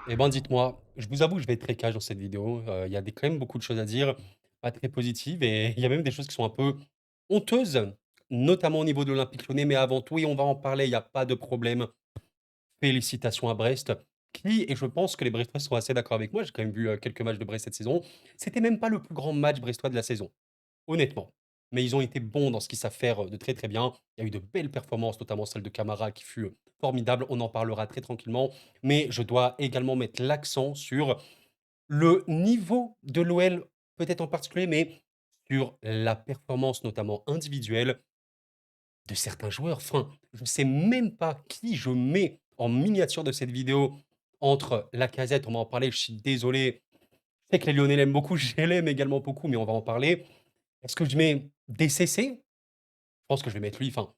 Eh ben, dites-moi, je vous avoue, je vais être très cash dans cette vidéo. Il y a quand même beaucoup de choses à dire, pas très positives et il y a même des choses qui sont un peu honteuses, notamment au niveau de l'Olympique Lyonnais. Mais avant tout, et on va en parler, il y a pas de problème. Félicitations à Brest, qui, et je pense que les Brestois sont assez d'accord avec moi, j'ai quand même vu quelques matchs de Brest cette saison. C'était même pas le plus grand match brestois de la saison, honnêtement. Mais ils ont été bons dans ce qu'ils savent faire de très très bien. Il y a eu de belles performances, notamment celle de Camara qui fut formidable. On en parlera très tranquillement. Mais je dois également mettre l'accent sur le niveau de l'OL, peut-être en particulier, mais sur la performance, notamment individuelle, de certains joueurs. Enfin, je ne sais même pas qui je mets en miniature de cette vidéo entre Lacazette, on va en parler, je suis désolé. Je sais que les Lyonnais l'aiment beaucoup, je l'aime également beaucoup, mais on va en parler. Est-ce que je mets DCC? Je pense que je vais mettre lui. Enfin,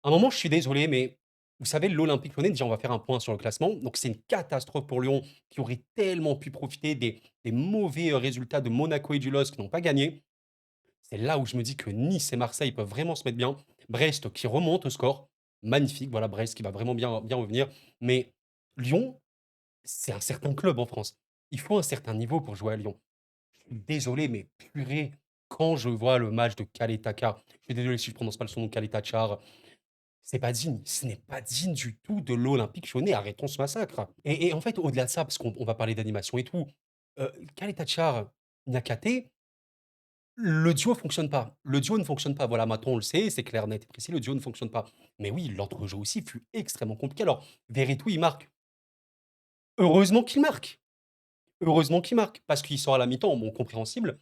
à un moment, je suis désolé, mais vous savez, l'Olympique Lyonnais, déjà, on va faire un point sur le classement. Donc, c'est une catastrophe pour Lyon qui aurait tellement pu profiter des mauvais résultats de Monaco et du LOSC qui n'ont pas gagné. C'est là où je me dis que Nice et Marseille peuvent vraiment se mettre bien. Brest qui remonte au score. Magnifique. Voilà, Brest qui va vraiment bien revenir. Mais Lyon, c'est un certain club en France. Il faut un certain niveau pour jouer à Lyon. Je suis désolé, mais purée, quand je vois le match de Kaletaka, je suis désolé si je prononce pas le son nom Kaletachar, c'est pas digne. Ce n'est pas digne du tout de l'Olympique Lyonnais. Arrêtons ce massacre. Et en fait, au-delà de ça, parce qu'on va parler d'animation et tout, Kaletachar, Niakate, le duo fonctionne pas. Le duo ne fonctionne pas. Voilà, maintenant on le sait, c'est clair, net et précis, le duo ne fonctionne pas. Mais oui, l'entrejeu aussi fut extrêmement compliqué. Alors, Verretou, il marque. Heureusement qu'il marque. Heureusement qu'il marque. Parce qu'il sort à la mi-temps, bon, compréhensible.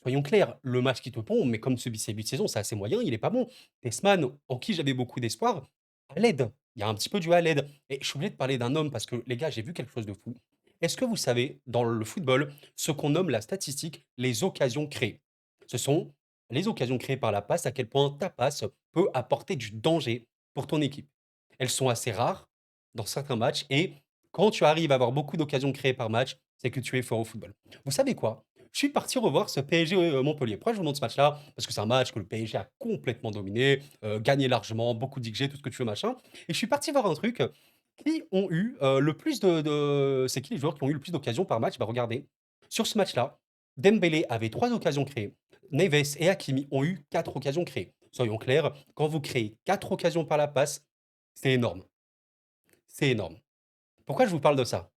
Soyons clairs, le match qui te pond, mais comme ce début de saison, c'est assez moyen, il est pas bon. Tesman, en qui j'avais beaucoup d'espoir, à l'aide. Il y a un petit peu du à l'aide. Et je suis obligé de parler d'un homme parce que, les gars, j'ai vu quelque chose de fou. Est-ce que vous savez, dans le football, ce qu'on nomme la statistique, les occasions créées? Ce sont les occasions créées par la passe, à quel point ta passe peut apporter du danger pour ton équipe. Elles sont assez rares dans certains matchs et quand tu arrives à avoir beaucoup d'occasions créées par match, c'est que tu es fort au football. Vous savez quoi? Je suis parti revoir ce PSG Montpellier. Pourquoi je vous montre ce match-là? Parce que c'est un match que le PSG a complètement dominé, gagné largement, beaucoup d'XG, tout ce que tu veux, machin. Et je suis parti voir un truc. Qui ont eu le plus c'est qui les joueurs qui ont eu le plus d'occasions par match? Bah regardez, sur ce match-là, Dembélé avait 3 occasions créées. Neves et Hakimi ont eu 4 occasions créées. Soyons clairs, quand vous créez 4 occasions par la passe, c'est énorme. C'est énorme. Pourquoi je vous parle de ça?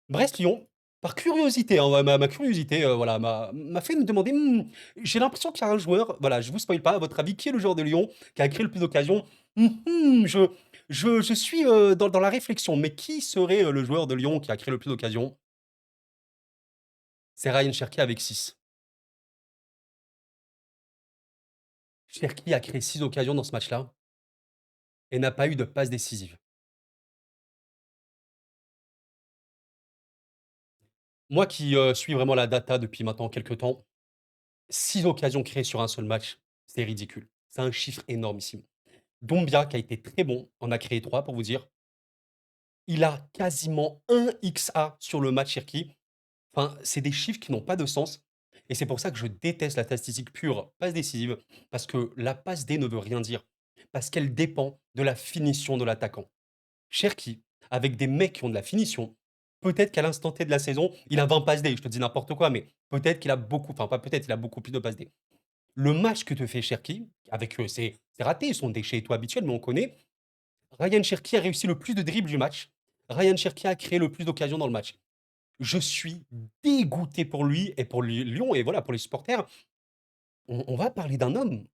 Brest-Lyon, par curiosité, hein, ma curiosité, voilà, m'a fait me demander: j'ai l'impression qu'il y a un joueur», voilà, je vous spoil pas, à votre avis, qui est le joueur de Lyon qui a créé le plus d'occasions? Je suis, dans la réflexion, mais qui serait, le joueur de Lyon qui a créé le plus d'occasions? C'est Ryan Cherki avec 6. Cherki a créé 6 occasions dans ce match-là et n'a pas eu de passe décisive. Moi qui, suis vraiment la data depuis maintenant quelques temps, 6 occasions créées sur un seul match, c'est ridicule. C'est un chiffre énormissime. Doumbia, qui a été très bon, en a créé 3 pour vous dire. Il a quasiment 1 XA sur le match Cherki. Enfin, c'est des chiffres qui n'ont pas de sens et c'est pour ça que je déteste la statistique pure passe décisive, parce que la passe D ne veut rien dire, parce qu'elle dépend de la finition de l'attaquant. Cherki, avec des mecs qui ont de la finition, peut-être qu'à l'instant T de la saison, il a 20 passes D, je te dis n'importe quoi, mais peut-être qu'il a beaucoup, enfin pas peut-être, il a beaucoup plus de passes D. Le match que te fait Cherki, avec, c'est raté, son déchet et tout habituel, mais on connaît, Ryan Cherki a réussi le plus de dribbles du match. Ryan Cherki a créé le plus d'occasions dans le match. Je suis dégoûté pour lui et pour Lyon et voilà, pour les supporters. On va parler d'un homme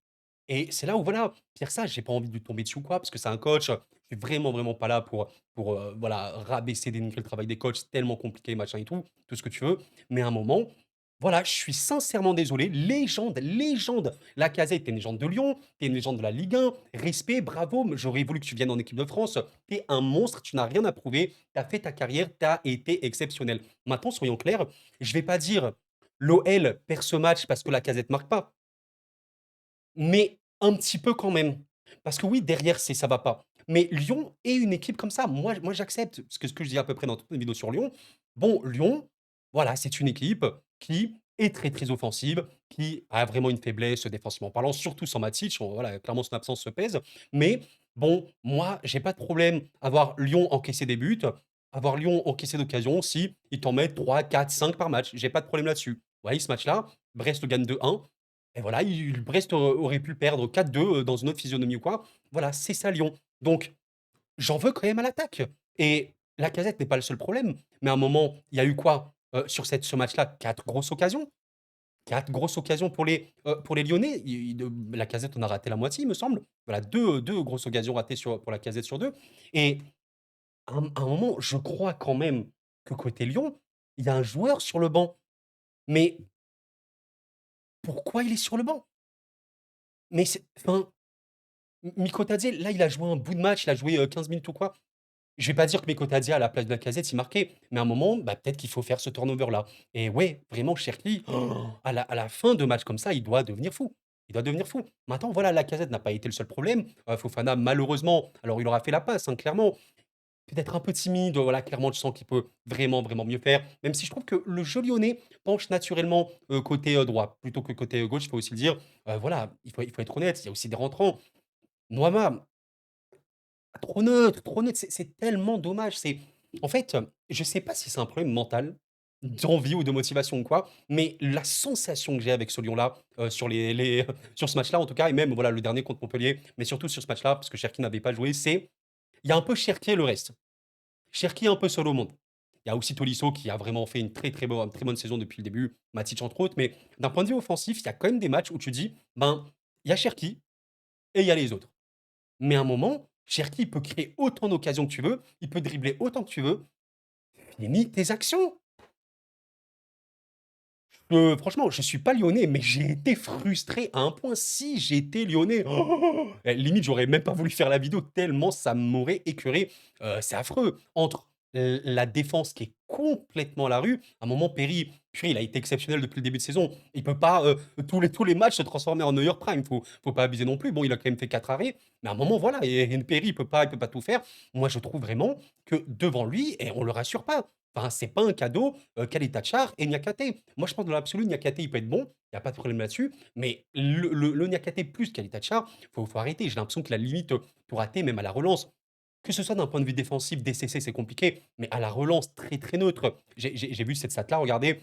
et c'est là où voilà, Pierre Sage, j'ai pas envie de lui tomber dessus ou quoi, parce que c'est un coach. Je suis vraiment pas là pour voilà, rabaisser, dénigrer le travail des coachs, c'est tellement compliqué, machin et tout ce que tu veux. Mais à un moment, voilà, je suis sincèrement désolé. Légende. Lacazette, tu es une légende de Lyon, tu es une légende de la Ligue 1. Respect, bravo. J'aurais voulu que tu viennes en équipe de France. Tu es un monstre, tu n'as rien à prouver. Tu as fait ta carrière, tu as été exceptionnel. Maintenant, soyons clairs, je vais pas dire l'OL perd ce match parce que Lacazette marque pas. Mais un petit peu quand même. Parce que oui, derrière, ça va pas. Mais Lyon est une équipe comme ça. Moi j'accepte ce que je dis à peu près dans toutes mes vidéos sur Lyon. Bon, Lyon, voilà, c'est une équipe qui est très offensive, qui a vraiment une faiblesse défensivement parlant, surtout sans Matic. Voilà, clairement son absence se pèse. Mais Bon, moi, j'ai pas de problème à voir Lyon encaisser des buts, à voir Lyon encaisser d'occasions si ils t'en mettent 3, 4, 5 par match. J'ai pas de problème là-dessus. Vous voyez ce match-là, Brest gagne 2-1 et voilà, Brest aurait pu perdre 4-2, dans une autre physionomie ou quoi. Voilà, c'est ça Lyon. Donc j'en veux quand même à l'attaque et Lacazette n'est pas le seul problème, mais à un moment, il y a eu quoi, sur ce match-là? 4 grosses occasions. 4 grosses occasions pour les Lyonnais. Lacazette en a raté la moitié, il me semble. Voilà, deux grosses occasions ratées pour Lacazette sur 2 et à un moment, je crois quand même que côté Lyon, il y a un joueur sur le banc. Mais pourquoi il est sur le banc? Mais c'est enfin, Mikotadze, là, il a joué un bout de match, il a joué, 15 minutes ou quoi. Je vais pas dire que Mikotadze à la place de Lacazette, il marquait, mais à un moment, bah, peut-être qu'il faut faire ce turnover-là et ouais, vraiment Cherki, à la fin de match comme ça, il doit devenir fou. Il doit devenir fou. Maintenant, voilà, Lacazette n'a pas été le seul problème. Fofana, malheureusement, alors il aura fait la passe, hein, clairement. Peut-être un peu timide, voilà, clairement, je sens qu'il peut vraiment, vraiment mieux faire. Même si je trouve que le jeu lyonnais penche naturellement, côté, droit, plutôt que côté, gauche, il faut aussi le dire. Voilà, il faut être honnête, il y a aussi des rentrants. Noama, trop neutre, c'est tellement dommage. En fait, je sais pas si c'est un problème mental, d'envie ou de motivation ou quoi, mais la sensation que j'ai avec ce Lyon-là, sur sur ce match-là en tout cas et même voilà le dernier contre Montpellier, mais surtout sur ce match-là, parce que Cherki n'avait pas joué, il y a un peu Cherki et le reste. Cherki est un peu seul au monde. Il y a aussi Tolisso qui a vraiment fait une très bonne saison depuis le début, Matic entre autres, mais d'un point de vue offensif, il y a quand même des matchs où tu dis: «Ben, il y a Cherki et il y a les autres». Mais à un moment, Cherki, il peut créer autant d'occasions que tu veux, il peut dribbler autant que tu veux. Finis tes actions. Franchement, je suis pas lyonnais, mais j'ai été frustré à un point. Si j'étais lyonnais, limite, j'aurais même pas voulu faire la vidéo tellement ça m'aurait écœuré. C'est affreux. Entre la défense qui est complètement à la rue, à un moment, purée, il a été exceptionnel depuis le début de saison. Il peut pas tous les matchs se transformer en Neuer Prime. Faut pas abuser non plus. Bon, il a quand même fait 4 arrêts, mais à un moment, voilà, et Perry, il peut pas tout faire. Moi, je trouve vraiment que devant lui, et on le rassure pas. Enfin, c'est pas un cadeau, Khalid et Niakhaté. Moi, je pense dans l'absolu, Niakhaté, il peut être bon, il y a pas de problème là-dessus, mais le Niakhaté plus Khalid Tachar, faut arrêter. J'ai l'impression qu'il a limite, tout raté, même à la relance. Que ce soit d'un point de vue défensif, DCC, c'est compliqué, mais à la relance, très, très neutre. J'ai vu cette stat-là, regardez,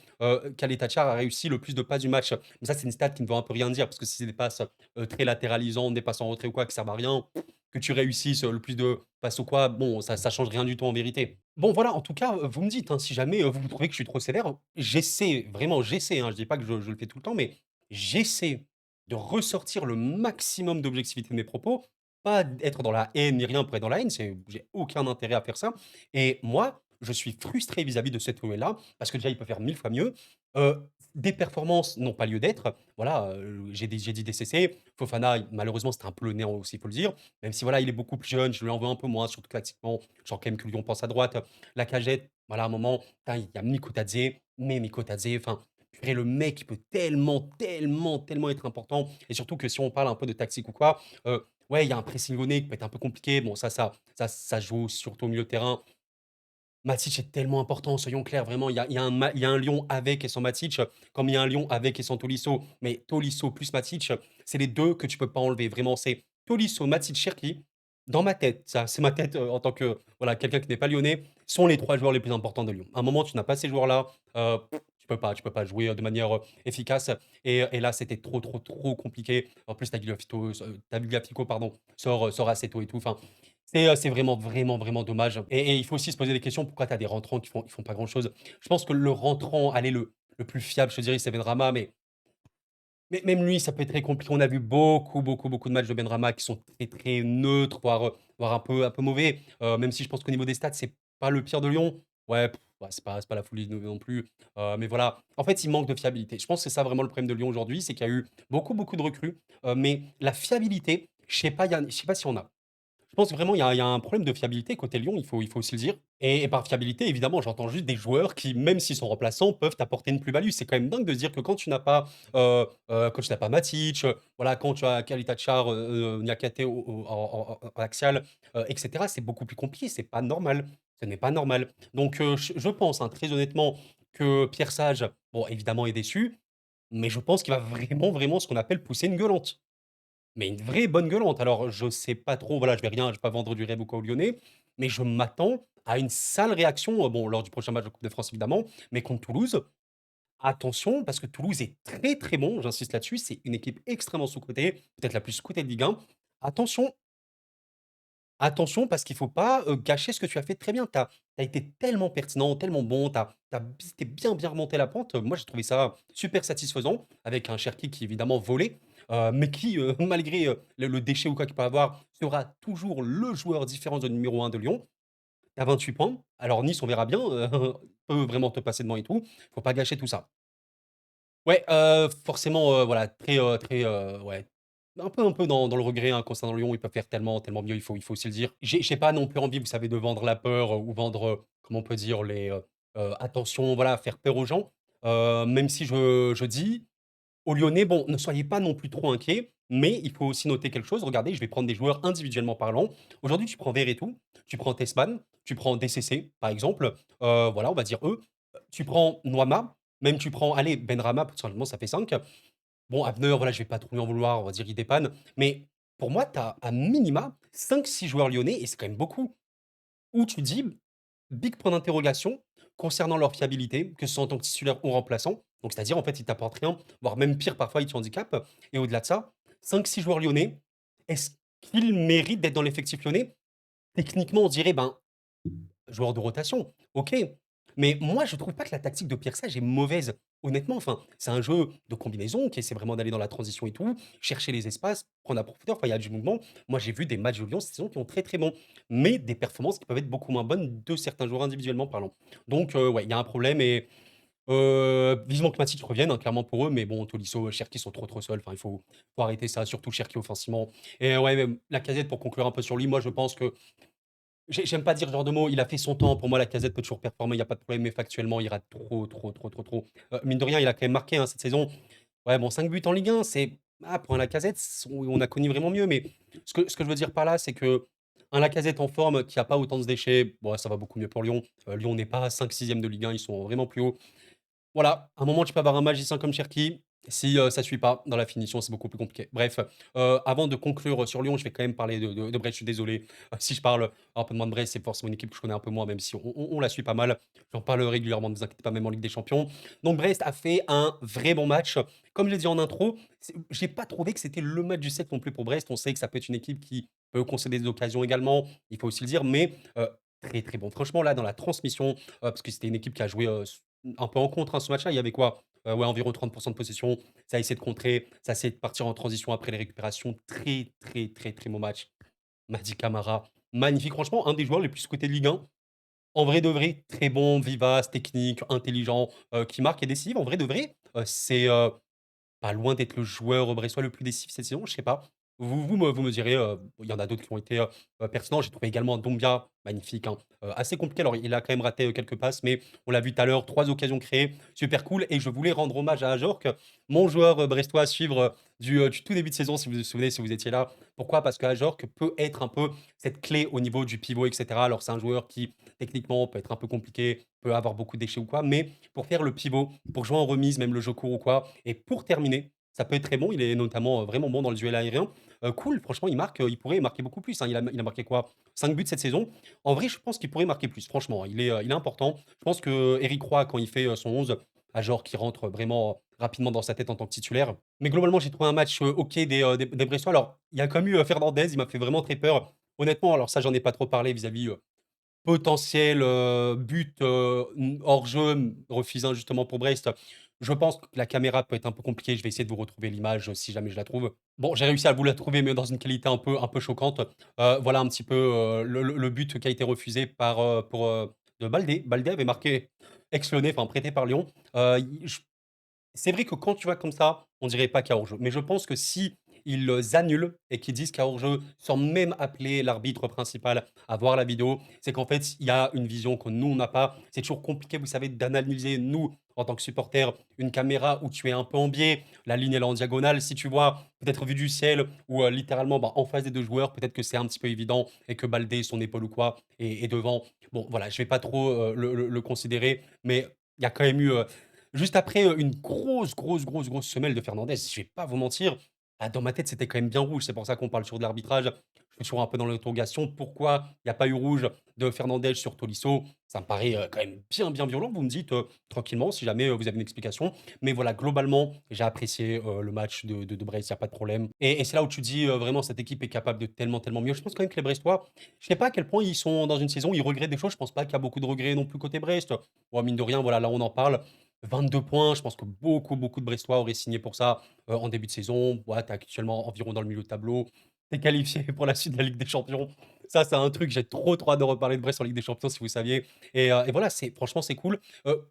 Khalid Tachar a réussi le plus de passes du match. Mais ça, c'est une stat qui ne veut un peu rien dire, parce que si c'est des passes, très latéralisantes, des passes en retrait ou quoi, qui servent à rien, que tu réussisses, le plus de passes ou quoi, bon, ça change rien du tout en vérité. Bon voilà, en tout cas, vous me dites, hein, si jamais, vous trouvez que je suis trop sévère, j'essaie, vraiment j'essaie, hein, je dis pas que je le fais tout le temps, mais j'essaie de ressortir le maximum d'objectivité de mes propos, pas être dans la haine ni rien pour être dans la haine, j'ai aucun intérêt à faire ça et moi, je suis frustré vis-à-vis de cette OL-là, parce que déjà il peut faire 1000 fois mieux. Des performances n'ont pas lieu d'être. Voilà, j'ai dit DCC, Fofana, malheureusement, c'était un peu le néant aussi, il faut le dire. Même si voilà, il est beaucoup plus jeune, je lui en veux un peu moins, surtout tactiquement. Genre quand même que Lyon pense à droite. La cagette, voilà, à un moment, putain, il y a Mikotadze, mais Mikotadze, enfin, purée, le mec, il peut tellement, tellement, tellement être important. Et surtout que si on parle un peu de tactique ou quoi, ouais, il y a un pressing lyonnais qui peut être un peu compliqué. Bon, ça joue surtout au milieu de terrain. Matic est tellement important, soyons clairs, vraiment, il y a un lion avec et sans Matic, comme il y a un lion avec et sans Tolisso. Mais Tolisso plus Matic, c'est les 2 que tu peux pas enlever, vraiment, c'est Tolisso, Matic, Cherki. Dans ma tête, ça, c'est ma tête, en tant que, voilà, quelqu'un qui n'est pas lyonnais, sont les 3 joueurs les plus importants de Lyon. À un moment, tu n'as pas ces joueurs-là, tu peux pas jouer, de manière, efficace et là, c'était trop, trop, trop compliqué. En plus, Tagliafico, pardon, sort assez tôt et tout, enfin, c'est vraiment, vraiment, vraiment dommage et il faut aussi se poser des questions, pourquoi tu as des rentrants qui font pas grand-chose? Je pense que le rentrant, allez, le plus fiable, je te dirais, c'est Benrahma, mais même lui, ça peut être très compliqué. On a vu beaucoup, beaucoup, beaucoup de matchs de Benrahma qui sont très, très neutres, voire un peu mauvais, même si je pense qu'au niveau des stats, c'est pas le pire de Lyon. Ouais, ouais, c'est pas la folie non plus, mais voilà. En fait, il manque de fiabilité. Je pense que c'est ça vraiment le problème de Lyon aujourd'hui, c'est qu'il y a eu beaucoup, beaucoup de recrues, mais la fiabilité, je sais pas si on a. Je pense vraiment il y a un problème de fiabilité côté Lyon, il faut aussi le dire et par fiabilité, évidemment, j'entends juste des joueurs qui, même s'ils sont remplaçants, peuvent t'apporter une plus-value. C'est quand même dingue de se dire que quand tu n'as pas Matic, voilà, quand tu as Kalitatchar, Niakhaté en axial, et cetera, c'est beaucoup plus compliqué, c'est pas normal. Ce n'est pas normal. Donc je pense, hein, très honnêtement que Pierre Sage, bon, évidemment est déçu, mais je pense qu'il va vraiment, vraiment, ce qu'on appelle pousser une gueulante. mais une vraie bonne gueulante. Alors je sais pas trop, voilà, je vais pas vendre du rêve ou quoi aux Lyonnais, mais je m'attends à une sale réaction, bon, lors du prochain match de Coupe de France évidemment, mais contre Toulouse. Attention, parce que Toulouse est très, très bon, j'insiste là-dessus, c'est une équipe extrêmement sous-cotée, peut-être la plus sous-cotée de Ligue 1. Attention, attention parce qu'il faut pas, gâcher ce que tu as fait très bien. Tu as été tellement pertinent, tellement bon, tu bien, bien remonté la pente. Moi, j'ai trouvé ça super satisfaisant avec un Cherki qui évidemment volait, mais qui, malgré, le déchet ou quoi qu'il peut avoir, sera toujours le joueur différent de numéro 1 de Lyon. Tu as 28 points. Alors Nice, on verra bien, peut vraiment te passer devant et tout. Faut pas gâcher tout ça. Ouais, forcément, voilà, très, ouais, un peu dans le regret, hein, concernant Lyon, ils peuvent faire tellement, tellement mieux, il faut aussi le dire. J'ai pas non plus envie, vous savez, de vendre la peur, ou vendre, comment on peut dire? Attention, voilà, faire peur aux gens. Même si je dis aux Lyonnais: «Bon, ne soyez pas non plus trop inquiets», mais il faut aussi noter quelque chose. Regardez, je vais prendre des joueurs individuellement parlant. Aujourd'hui, tu prends Verretou, tu prends Tessman, tu prends DCC, par exemple, voilà, on va dire eux. Tu prends Noama, même tu prends, allez, Benrahma, potentiellement ça fait 5. Bon, Abner, voilà, je vais pas trop lui en vouloir, on va dire il dépanne. Mais pour moi, tu as à minima 5-6 joueurs lyonnais et c'est quand même beaucoup, où tu dis, big point d'interrogation concernant leur fiabilité, que ce soit en tant que titulaire ou remplaçant. Donc c'est-à-dire, en fait, ils t'apportent rien, voire même pire, parfois ils te handicapent. Et au-delà de ça, 5-6 joueurs lyonnais, est-ce qu'ils méritent d'être dans l'effectif lyonnais? Techniquement, on dirait, ben, joueur de rotation, OK. Mais moi, je trouve pas que la tactique de Pierre Sage est mauvaise, honnêtement. Enfin, c'est un jeu de combinaison qui essaie vraiment d'aller dans la transition et tout, chercher les espaces, prendre la profondeur. Enfin, il y a du mouvement. Moi, j'ai vu des matchs de Lyon cette saison qui ont très, très bons, mais des performances qui peuvent être beaucoup moins bonnes de certains joueurs individuellement parlant. Donc, ouais, il y a un problème et vivement que Matic revienne, hein, clairement pour eux, mais bon, Tolisso, Cherki sont trop, trop seuls. Enfin, il faut arrêter ça, surtout Cherki offensivement. Et ouais, même Lacazette, pour conclure un peu sur lui, moi, je pense que j'aime pas dire ce genre de mots, il a fait son temps. Pour moi, Lacazette peut toujours performer, il y a pas de problème, mais factuellement, il rate trop, trop, trop, trop, trop. Mine de rien, il a quand même marqué, hein, cette saison. Ouais, bon, 5 buts en Ligue 1, c'est pour un Lacazette, on a connu vraiment mieux, mais ce que je veux dire par là, c'est que un Lacazette en forme qui a pas autant de déchets, bon, ça va beaucoup mieux pour Lyon. Lyon n'est pas 5-6e de Ligue 1, ils sont vraiment plus hauts. Voilà, à un moment, tu peux avoir un magicien comme Cherki. Si, ça suit pas dans la finition, c'est beaucoup plus compliqué. Bref, avant de conclure sur Lyon, je vais quand même parler de Brest. Je suis désolé, si je parle un peu moins de Brest, c'est forcément une équipe que je connais un peu moins, même si on la suit pas mal. J'en parle régulièrement, ne vous inquiétez pas, même en Ligue des Champions. Donc Brest a fait un vrai bon match. Comme je l'ai dit en intro, j'ai pas trouvé que c'était le match du siècle non plus pour Brest. On sait que ça peut être une équipe qui peut concéder des occasions également, il faut aussi le dire, mais très, très bon. Franchement, là, dans la transmission, parce que c'était une équipe qui a joué, un peu en contre, hein, ce match-là. Il y avait quoi? Ouais, environ 30 de possession. Ça a essayé de contrer, ça a essayé de partir en transition après les récupérations. Très, très, très, très bon match. Mady Camara, magnifique. Franchement, un des joueurs les plus cotés de Ligue 1. En vrai de vrai, très bon, vivace, technique, intelligent, qui marque et décisif. En vrai de vrai, c'est, pas loin d'être le joueur brestois le plus décisif cette saison, je sais pas. Vous me direz, il y en a d'autres qui ont été, pertinents. J'ai trouvé également Doumbia magnifique, hein, assez compliqué. Alors il a quand même raté, quelques passes, mais on l'a vu tout à l'heure, 3 occasions créées, super cool et je voulais rendre hommage à Ajorc, mon joueur, brestois à suivre, du tout début de saison, si vous vous souvenez, si vous étiez là. Pourquoi? Parce qu'Ajorc peut être un peu cette clé au niveau du pivot et cetera. Alors c'est un joueur qui, techniquement, peut être un peu compliqué, peut avoir beaucoup de déchets ou quoi, mais pour faire le pivot, pour jouer en remise, même le jeu court ou quoi et pour terminer, ça peut être très bon. Il est notamment, vraiment bon dans le duel aérien. Cool, franchement, il marque, il pourrait marquer beaucoup plus, hein. Il a marqué quoi? 5 buts cette saison. En vrai, je pense qu'il pourrait marquer plus, franchement, hein. Il est important. Je pense qu'Éric Roy, quand il fait, son 11, a genre qui rentre vraiment rapidement dans sa tête en tant que titulaire. Mais globalement, j'ai trouvé un match, OK des Brestois. Alors, il y a quand même eu, Fernandez, il m'a fait vraiment très peur. Honnêtement, alors ça, j'en ai pas trop parlé vis-à-vis, potentiel, but, hors jeu, refusé injustement pour Brest. Je pense que la caméra peut être un peu compliquée. Je vais essayer de vous retrouver l'image, si jamais je la trouve. Bon, j'ai réussi à vous la trouver, mais dans une qualité un peu choquante. Voilà un petit peu, le but qui a été refusé de Baldé. Baldé avait marqué ex-lyonnais, enfin prêté par Lyon. Il je C'est vrai que quand tu vois comme ça, on dirait pas qu'il y a hors-jeu. Mais je pense que si ils, annulent et qu'ils disent qu'il y a hors-jeu, sans même appeler l'arbitre principal à voir la vidéo, c'est qu'en fait, il y a une vision que nous, on n'a pas. C'est toujours compliqué, vous savez, d'analyser, nous, en tant que supporters, une caméra où tu es un peu en biais, la ligne elle est en diagonale. Si tu vois, peut-être vue du ciel ou, littéralement, bah, en face des 2 joueurs, peut-être que c'est un petit peu évident et que Baldé, son épaule ou quoi est devant. Bon, voilà, je vais pas trop, le considérer, mais il y a quand même eu, juste après, une grosse, grosse, grosse, grosse semelle de Fernandez, je vais pas vous mentir. Ah, dans ma tête, c'était quand même bien rouge. C'est pour ça qu'on parle sur de l'arbitrage. Je suis toujours un peu dans l'interrogation. Pourquoi il y a pas eu rouge de Fernandes sur Tolisso? Ça me paraît, quand même bien, bien violent. Vous me dites, tranquillement si jamais, vous avez une explication. Mais voilà, globalement, j'ai apprécié, le match de Brest, il y a pas de problème. Et c'est là où tu dis, vraiment cette équipe est capable de tellement, tellement mieux. Je pense quand même que les Brestois, je sais pas à quel point ils sont dans une saison où ils regrettent des choses. Je pense pas qu'il y a beaucoup de regrets non plus côté Brest. Bon, mine de rien, voilà, là on en parle. 22 points, je pense que beaucoup, beaucoup de Brestois auraient signé pour ça en début de saison. Ouais, tu actuellement environ dans le milieu de tableau. Tu es qualifié pour la suite de la Ligue des Champions. Ça, c'est un truc, j'ai trop, trop hâte de reparler de Brest en Ligue des Champions, si vous saviez. Et voilà, c'est franchement, c'est cool.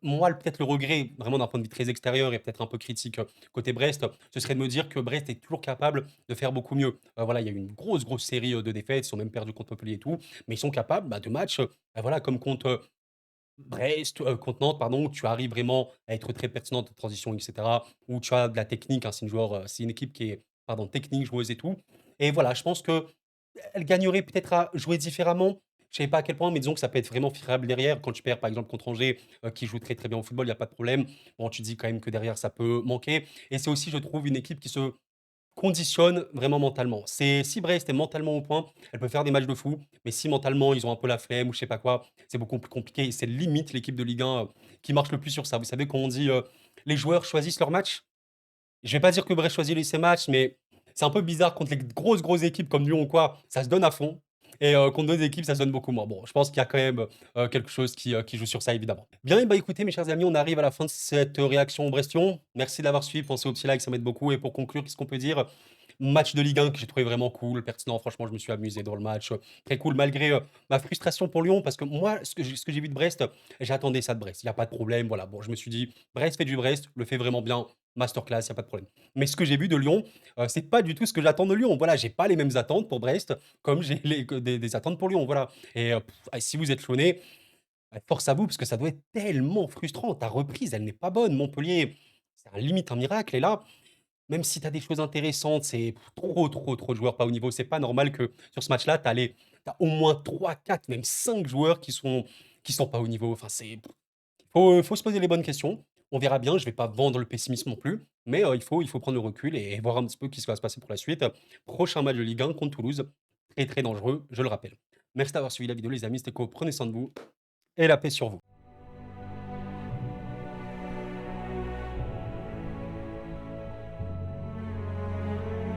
Moi, peut-être le regret, vraiment d'un point de vue très extérieur et peut-être un peu critique côté Brest, ce serait de me dire que Brest est toujours capable de faire beaucoup mieux. Voilà, il y a eu une grosse, grosse série de défaites, ils sont même perdus contre Montpellier et tout, mais ils sont capables de matchs, voilà, comme contre Brest, contre Nantes, pardon, où tu arrives vraiment à être très pertinent en transition et cetera, où tu as de la technique, hein, c'est une équipe qui est, pardon, technique, joueuse et tout. Et voilà, je pense qu'elle gagnerait peut-être à jouer différemment. Je ne sais pas à quel point, mais disons que ça peut être vraiment fiable derrière. Quand tu perds, par exemple, contre Angers, qui joue très, très bien au football, il y a pas de problème. Bon, tu te dis quand même que derrière, ça peut manquer. Et c'est aussi, je trouve, une équipe qui se conditionne vraiment mentalement. C'est si Brest est mentalement au point, elle peut faire des matchs de fou, mais si mentalement ils ont un peu la flemme ou je sais pas quoi, c'est beaucoup plus compliqué et c'est limite l'équipe de Ligue 1, qui marche le plus sur ça. Vous savez quand on dit, les joueurs choisissent leur match? Je vais pas dire que Brest choisit ses matchs, mais c'est un peu bizarre contre les grosses, grosses équipes comme Lyon ou quoi, ça se donne à fond et contre d'autres équipes, ça se donne beaucoup moins. Bon, je pense qu'il y a quand même, quelque chose qui joue sur ça évidemment. Bien et bah, écoutez mes chers amis, on arrive à la fin de cette, réaction au Brestion. Merci d'avoir suivi, pensez au petit like, ça m'aide beaucoup et pour conclure, qu'est-ce qu'on peut dire? Match de Ligue 1 que j'ai trouvé vraiment cool, pertinent, franchement je me suis amusé dans le match, très cool malgré, ma frustration pour Lyon parce que moi ce que j'ai vu de Brest, j'attendais ça de Brest. Il y a pas de problème, voilà. Bon, je me suis dit: «Brest fait du Brest, le fait vraiment bien, masterclass, il y a pas de problème». Mais ce que j'ai vu de Lyon, c'est pas du tout ce que j'attends de Lyon. Voilà, j'ai pas les mêmes attentes pour Brest comme j'ai les que des attentes pour Lyon, voilà. Et si vous êtes lyonnais, force à vous parce que ça doit être tellement frustrant. Ta reprise, elle n'est pas bonne. Montpellier, c'est un limite un miracle et là, même si tu as des choses intéressantes, c'est trop, trop, trop de joueurs pas au niveau. C'est pas normal que sur ce match-là, tu as au moins 3, 4, même 5 joueurs qui sont pas au niveau. Enfin, faut se poser les bonnes questions. On verra bien, je vais pas vendre le pessimisme non plus, mais il faut prendre le recul et voir un petit peu ce qui va se passer pour la suite. Prochain match de Ligue 1 contre Toulouse, très, très dangereux, je le rappelle. Merci d'avoir suivi la vidéo les amis, c'était Co, prenez soin de vous et la paix sur vous.